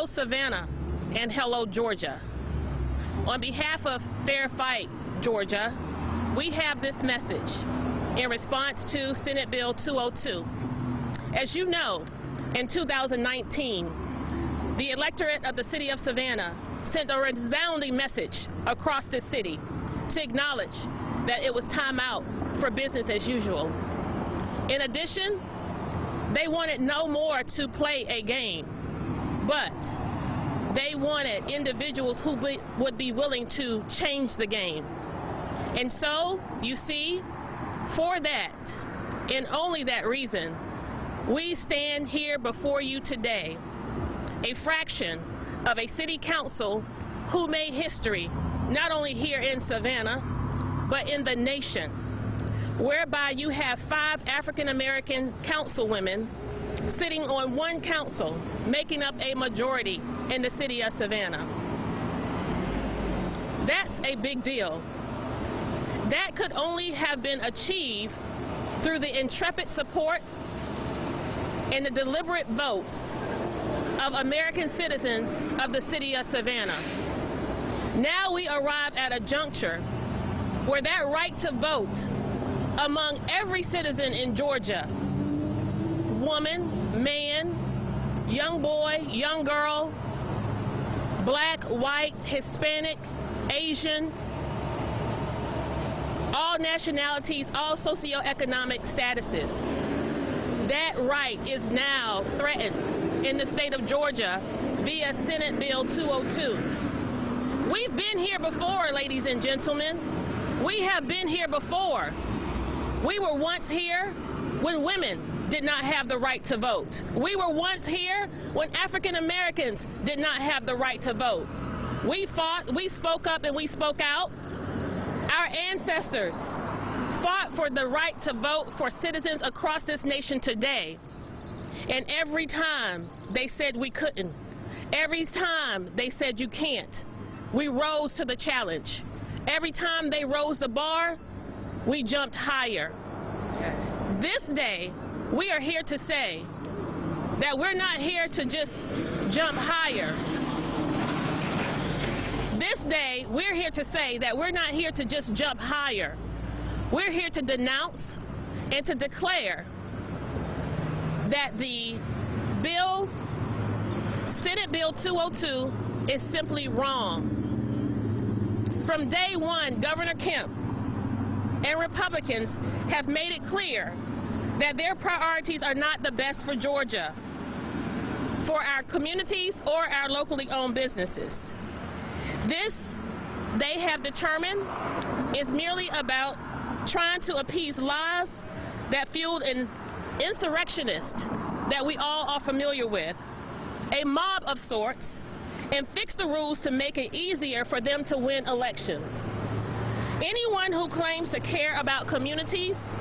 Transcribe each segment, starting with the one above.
Hello, Savannah, and hello, Georgia. On behalf of Fair Fight, Georgia, we have this message in response to Senate Bill 202. As you know, in 2019, the electorate of the city of Savannah sent a resounding message across the city to acknowledge that it was time out for business as usual. In addition, they wanted no more to play a game, but they wanted individuals who would be willing to change the game. And so, you see, for that, and only that reason, we stand here before you today, a fraction of a city council who made history, not only here in Savannah, but in the nation, whereby you have 5 African-American councilwomen sitting on one council, making up a majority in the city of Savannah. That's a big deal. That could only have been achieved through the intrepid support and the deliberate votes of American citizens of the city of Savannah. Now we arrive at a juncture where that right to vote among every citizen in Georgia, woman, man, young boy, young girl, black, white, Hispanic, Asian, all nationalities, all socioeconomic statuses. That right is now threatened in the state of Georgia via Senate Bill 202. We've been here before, ladies and gentlemen. We have been here before. We were once here when women did not have the right to vote. We were once here when African Americans did not have the right to vote. We fought, we spoke up, and we spoke out. Our ancestors fought for the right to vote for citizens across this nation today. And every time they said we couldn't, every time they said you can't, we rose to the challenge. Every time they rose the bar, we jumped higher. This day, we are here to say that we're not here to just jump higher. This day, we're here to say that we're not here to just jump higher. We're here to denounce and to declare that the bill, Senate Bill 202, is simply wrong. From day one, Governor Kemp and Republicans have made it clear that their priorities are not the best for Georgia, for our communities or our locally owned businesses. This, they have determined, is merely about trying to appease lies that fueled an insurrectionist that we all are familiar with, a mob of sorts, and fix the rules to make it easier for them to win elections. Anyone who claims to care about communities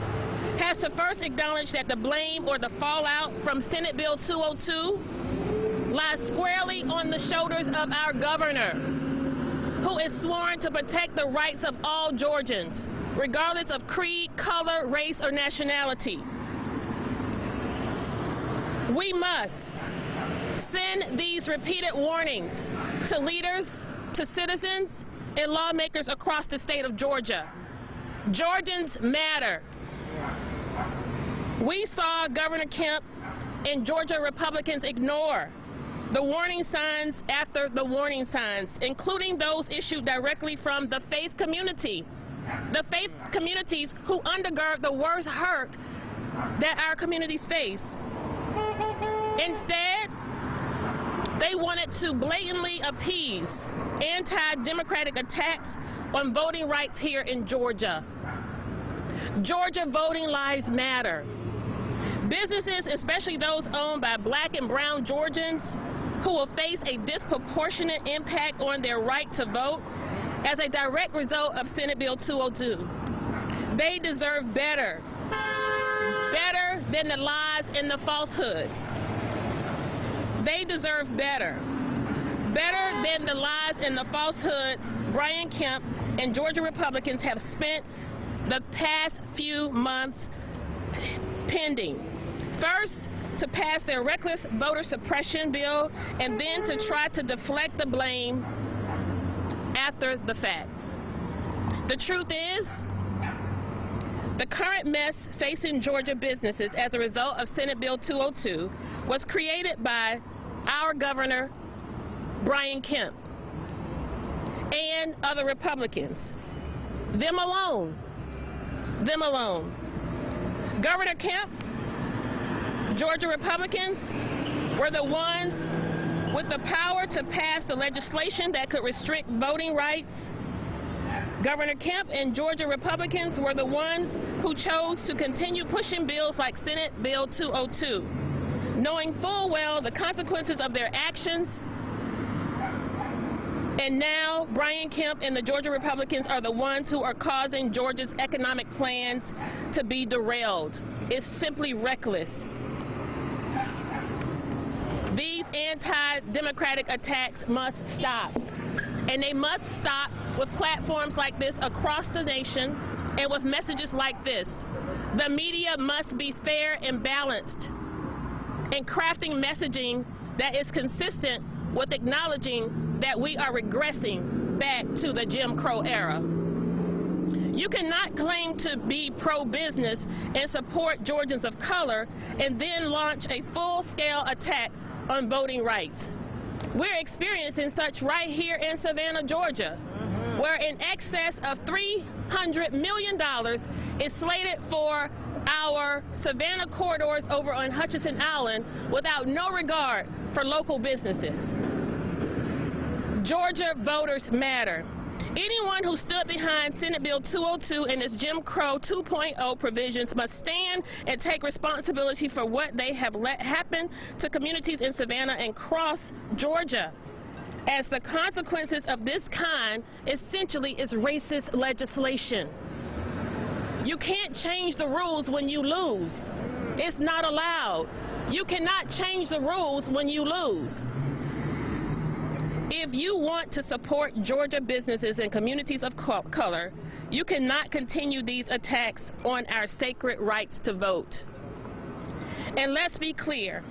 has to first acknowledge that the blame or the fallout from Senate Bill 202 lies squarely on the shoulders of our governor, who is sworn to protect the rights of all Georgians, regardless of creed, color, race, or nationality. We must send these repeated warnings to leaders, to citizens, and lawmakers across the state of Georgia. Georgians matter. We saw Governor Kemp and Georgia Republicans ignore the warning signs after the warning signs, including those issued directly from the faith community. The faith communities who undergird the worst hurt that our communities face. Instead, they wanted to blatantly appease anti-democratic attacks on voting rights here in Georgia. Georgia voting lives matter. Businesses, especially those owned by black and brown Georgians, who will face a disproportionate impact on their right to vote as a direct result of Senate Bill 202. They deserve better. Better than the lies and the falsehoods. They deserve better. Better than the lies and the falsehoods Brian Kemp and Georgia Republicans have spent the past few months pending. First, to pass their reckless voter suppression bill and then to try to deflect the blame after the fact. The truth is, the current mess facing Georgia businesses as a result of Senate Bill 202 was created by our governor, Brian Kemp, and other Republicans. Them alone. Them alone. Governor Kemp, Georgia Republicans were the ones with the power to pass the legislation that could restrict voting rights. Governor Kemp and Georgia Republicans were the ones who chose to continue pushing bills like Senate Bill 202, knowing full well the consequences of their actions. And now Brian Kemp and the Georgia Republicans are the ones who are causing Georgia's economic plans to be derailed. It's simply reckless. These anti-democratic attacks must stop. And they must stop with platforms like this across the nation and with messages like this. The media must be fair and balanced in crafting messaging that is consistent with acknowledging that we are regressing back to the Jim Crow era. You cannot claim to be pro-business and support Georgians of color and then launch a full-scale attack on voting rights. We're experiencing such right here in Savannah, Georgia, where in excess of $300 million is slated for our Savannah corridors over on Hutchinson Island without no regard for local businesses. Georgia voters matter. Anyone who stood behind Senate Bill 202 and its Jim Crow 2.0 provisions must stand and take responsibility for what they have let happen to communities in Savannah and cross Georgia, as the consequences of this kind essentially is racist legislation. You can't change the rules when you lose. It's not allowed. You cannot change the rules when you lose. If you want to support Georgia businesses and communities of color, you cannot continue these attacks on our sacred rights to vote. And let's be clear,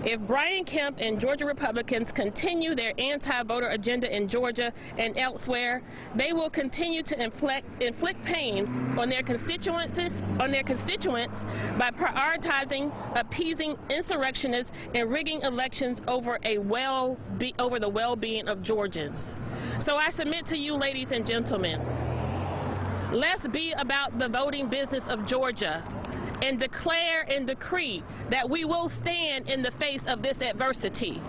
if Brian Kemp and Georgia Republicans continue their anti-voter agenda in Georgia and elsewhere, they will continue to inflict pain on their constituents by prioritizing appeasing insurrectionists and rigging elections over the well-being of Georgians. So I submit to you, ladies and gentlemen, let's be about the voting business of Georgia and declare and decree that we will stand in the face of this adversity.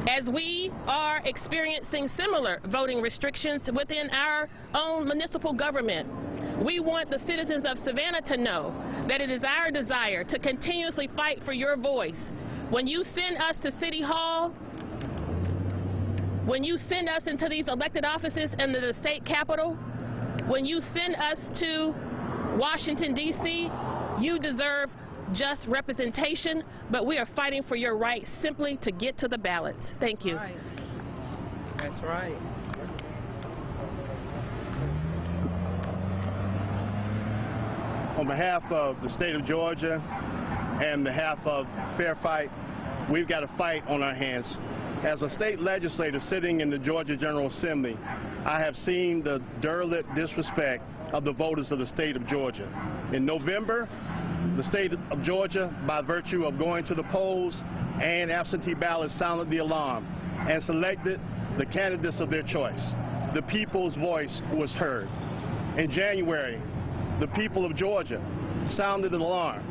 As we are experiencing similar voting restrictions within our own municipal government, we want the citizens of Savannah to know that it is our desire to continuously fight for your voice. When you send us to City Hall, when you send us into these elected offices and to the state capitol, when you send us to Washington, D.C., you deserve just representation, but we are fighting for your right simply to get to the ballots. Thank you. Right. That's right. On behalf of the state of Georgia and behalf of Fair Fight, we've got a fight on our hands. As a state legislator sitting in the Georgia General Assembly, I have seen the derelict disrespect of the voters of the state of Georgia. In November, the state of Georgia, by virtue of going to the polls and absentee ballots, sounded the alarm and selected the candidates of their choice. The people's voice was heard. In January, the people of Georgia sounded the alarm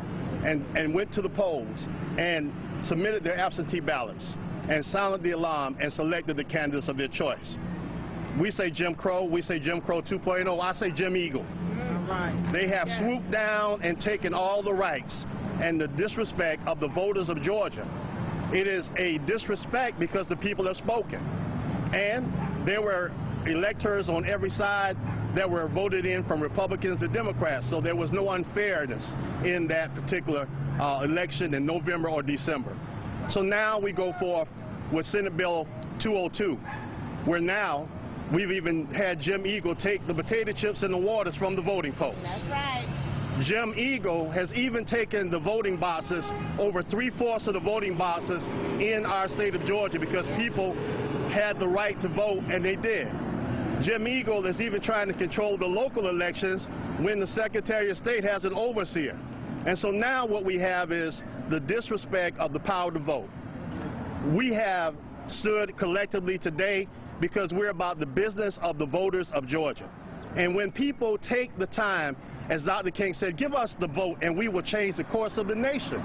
and went to the polls and submitted their absentee ballots and sounded the alarm and selected the candidates of their choice. We say Jim Crow, we say Jim Crow 2.0, I say Jim Eagle. They have swooped down and taken all the rights and the disrespect of the voters of Georgia. It is a disrespect because the people have spoken. And there were electors on every side that were voted in from Republicans to Democrats, so there was no unfairness in that particular election in November or December. So now we go forth with Senate Bill 202, where now we've even had Jim Eagle take the potato chips and the waters from the voting polls. That's right. Jim Eagle has even taken the voting boxes, over 3/4 of the voting boxes in our state of Georgia, because people had the right to vote, and they did. Jim Eagle is even trying to control the local elections when the Secretary of State has an overseer. And so now what we have is the disrespect of the power to vote. We have stood collectively today because we're about the business of the voters of Georgia. And when people take the time, as Dr. King said, give us the vote and we will change the course of the nation.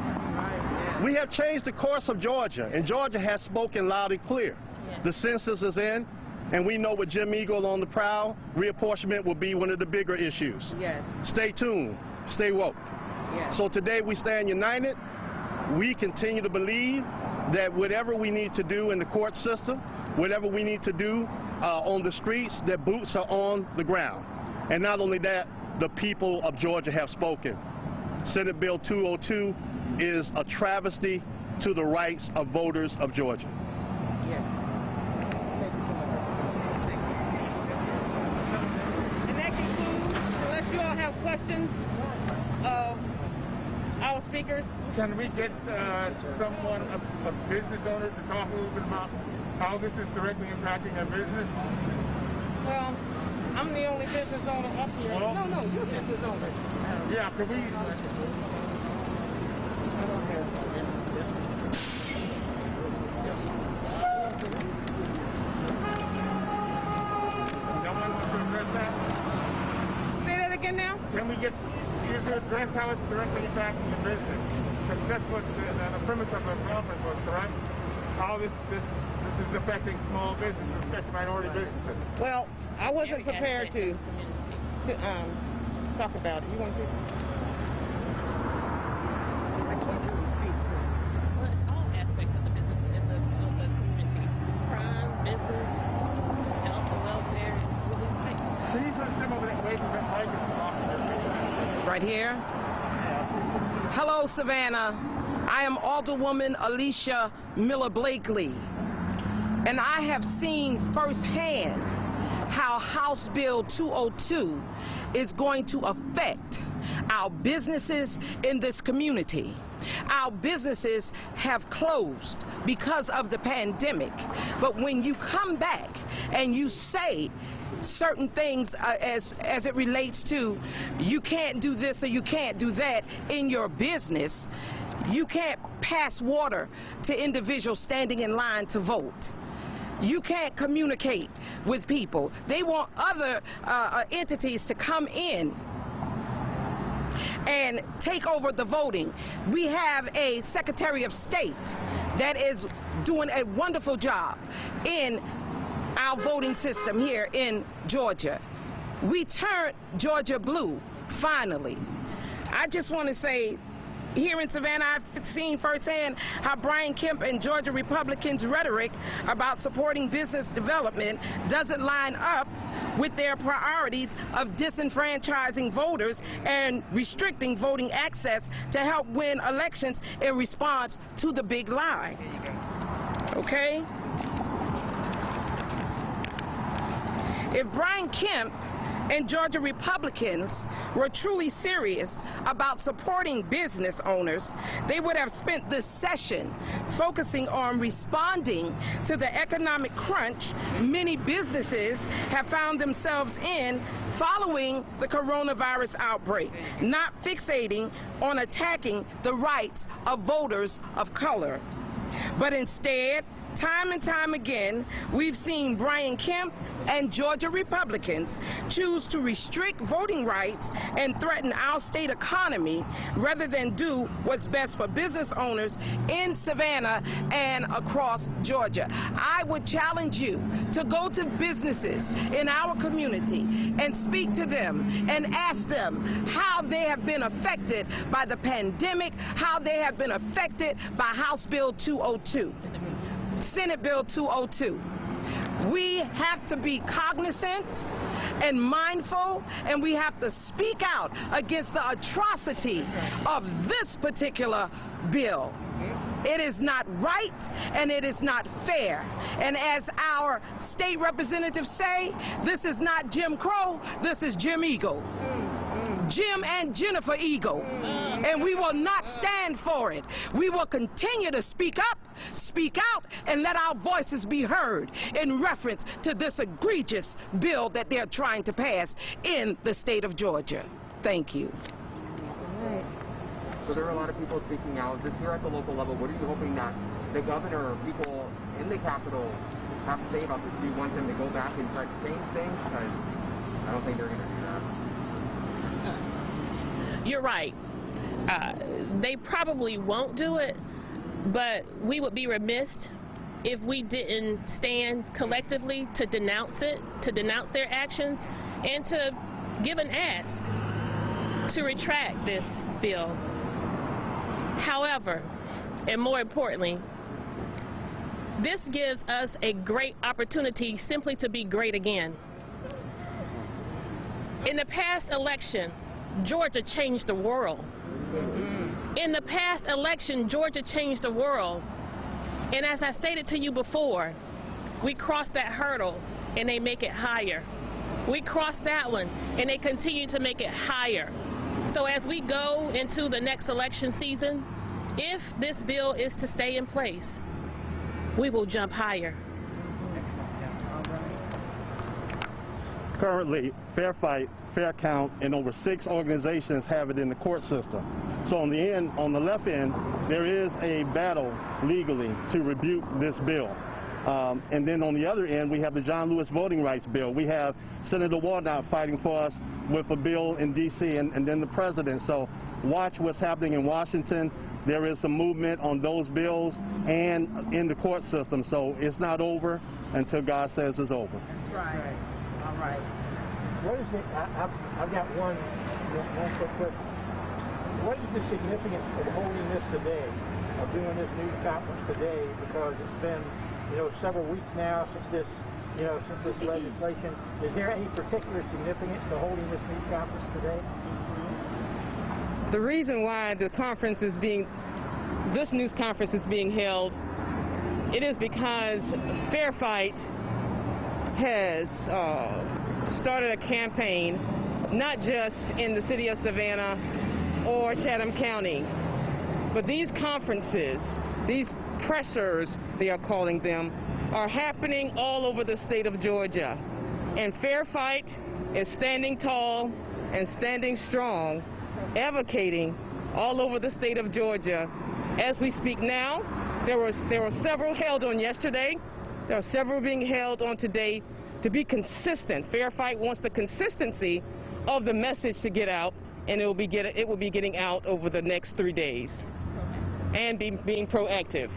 We have changed the course of Georgia, and Georgia has spoken loud and clear. The census is in, and we know with Jim Eagle on the prowl, reapportionment will be one of the bigger issues. Yes. Stay tuned, stay woke. Yes. So today we stand united. We continue to believe that whatever we need to do in the court system, whatever we need to do on the streets, that boots are on the ground. And not only that, the people of Georgia have spoken. Senate Bill 202 is a travesty to the rights of voters of Georgia. Yes. And that concludes, unless you all have questions of our speakers. Can we get someone, a business owner, to talk a little bit about how this is directly impacting their business? Well, I'm the only business owner up here. Well, No, you're a business owner. Yeah, can we? Someone wants to address that? Say that again now? Can we get you to address how it's directly impacting the business? Because that's what the premise of the conference was, correct? How this is affecting small businesses, especially minority businesses. Well, I wasn't prepared to talk about it. You want to? I can't really speak to it. Well, it's all aspects of the business of the community. Crime, business, health and welfare. It's really expected. Can you put some of that way from that mic and talk? Right here. Hello, Savannah. I am Alderwoman Alicia Miller Blakely, and I have seen firsthand how House Bill 202 is going to affect our businesses in this community. Our businesses have closed because of the pandemic, but when you come back and you say certain things as it relates to you can't do this or you can't do that in your business, you can't pass water to individuals standing in line to vote. You can't communicate with people. They want other entities to come in and take over the voting. We have a Secretary of State that is doing a wonderful job in our voting system here in Georgia. We turned Georgia blue, finally. I just want to say, here in Savannah, I've seen firsthand how Brian Kemp and Georgia Republicans' rhetoric about supporting business development doesn't line up with their priorities of disenfranchising voters and restricting voting access to help win elections in response to the big lie. Okay? If Brian Kemp and Georgia Republicans were truly serious about supporting business owners, they would have spent this session focusing on responding to the economic crunch many businesses have found themselves in following the coronavirus outbreak, not fixating on attacking the rights of voters of color. But instead, time and time again, we've seen Brian Kemp and Georgia Republicans choose to restrict voting rights and threaten our state economy rather than do what's best for business owners in Savannah and across Georgia. I would challenge you to go to businesses in our community and speak to them and ask them how they have been affected by the pandemic, how they have been affected by House Bill 202. Senate Bill 202. We have to be cognizant and mindful, and we have to speak out against the atrocity of this particular bill. It is not right and it is not fair. And as our state representatives say, this is not Jim Crow, this is Jim Eagle. Jim and Jennifer Eagle, and we will not stand for it. We will continue to speak up, speak out, and let our voices be heard in reference to this egregious bill that they're trying to pass in the state of Georgia. Thank you. So there are a lot of people speaking out. Just here at the local level, what are you hoping that the governor or people in the Capitol have to say about this? Do you want them to go back and try to change things? Because I don't think they're going to do that. You're right. They probably won't do it, but we would be remiss if we didn't stand collectively to denounce it, to denounce their actions, and to give an ask to retract this bill. However, and more importantly, this gives us a great opportunity simply to be great again. In the past election, Georgia changed the world. In the past election, Georgia changed the world. And as I stated to you before, we crossed that hurdle and they make it higher. We crossed that one and they continue to make it higher. So as we go into the next election season, if this bill is to stay in place, we will jump higher. Currently, Fair Fight, Fair Count, and over 6 organizations have it in the court system. So on the left end, there is a battle legally to rebuke this bill. And then on the other end, we have the John Lewis voting rights bill. We have Senator Warnock fighting for us with a bill in D.C. and then the president. So watch what's happening in Washington. There is some movement on those bills and in the court system. So it's not over until God says it's over. That's right. All right. What is it? I've got one quick question. What is the significance of holding this today, of doing this news conference today? Because it's been, several weeks now since this legislation. Is there any particular significance to holding this news conference today? The reason why this news conference is being held, it is because Fair Fight has started a campaign, not just in the city of Savannah or Chatham County, but these conferences, these pressers, they are calling them, are happening all over the state of Georgia. And Fair Fight is standing tall and standing strong, advocating all over the state of Georgia. As we speak now, there were several held on yesterday. There are several being held on today to be consistent. Fair Fight wants the consistency of the message to get out, and it will be getting out over the next 3 days, and being proactive.